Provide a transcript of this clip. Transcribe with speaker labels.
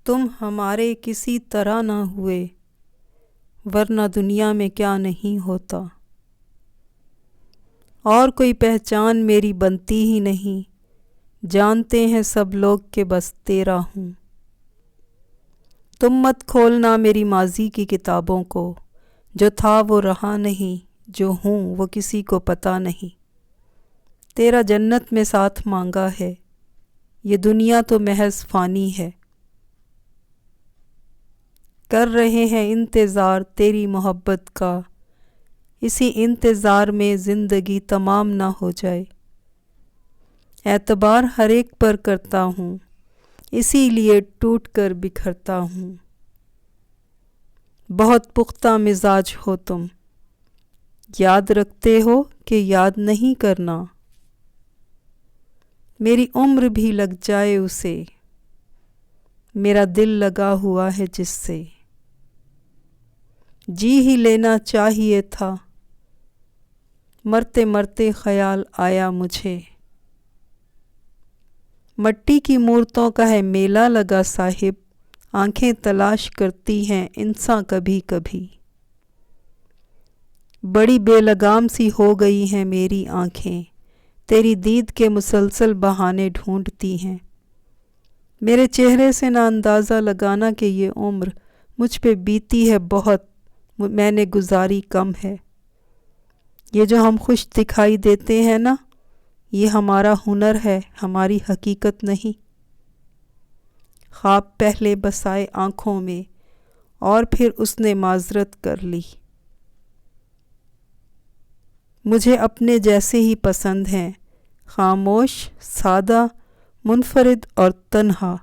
Speaker 1: تم ہمارے کسی طرح نہ ہوئے، ورنہ دنیا میں کیا نہیں ہوتا۔ اور کوئی پہچان میری بنتی ہی نہیں، جانتے ہیں سب لوگ کہ بس تیرا ہوں۔ تم مت کھولنا میری ماضی کی کتابوں کو، جو تھا وہ رہا نہیں، جو ہوں وہ کسی کو پتہ نہیں۔ تیرا جنت میں ساتھ مانگا ہے، یہ دنیا تو محض فانی ہے۔ کر رہے ہیں انتظار تیری محبت کا، اسی انتظار میں زندگی تمام نہ ہو جائے۔ اعتبار ہر ایک پر کرتا ہوں، اسی لیے ٹوٹ کر بکھرتا ہوں۔ بہت پختہ مزاج ہو تم، یاد رکھتے ہو کہ یاد نہیں کرنا۔ میری عمر بھی لگ جائے اسے، میرا دل لگا ہوا ہے جس سے۔ جی ہی لینا چاہیے تھا، مرتے مرتے خیال آیا مجھے۔ مٹی کی مورتوں کا ہے میلہ لگا صاحب، آنکھیں تلاش کرتی ہیں انساں کبھی کبھی۔ بڑی بے لگام سی ہو گئی ہیں میری آنکھیں، تیری دید کے مسلسل بہانے ڈھونڈتی ہیں۔ میرے چہرے سے نہ اندازہ لگانا کہ یہ عمر مجھ پہ بیتی ہے بہت، میں نے گزاری کم ہے۔ یہ جو ہم خوش دکھائی دیتے ہیں نا، یہ ہمارا ہنر ہے، ہماری حقیقت نہیں۔ خواب پہلے بسائے آنکھوں میں اور پھر اس نے معذرت کر لی۔ مجھے اپنے جیسے ہی پسند ہیں، خاموش، سادہ، منفرد اور تنہا۔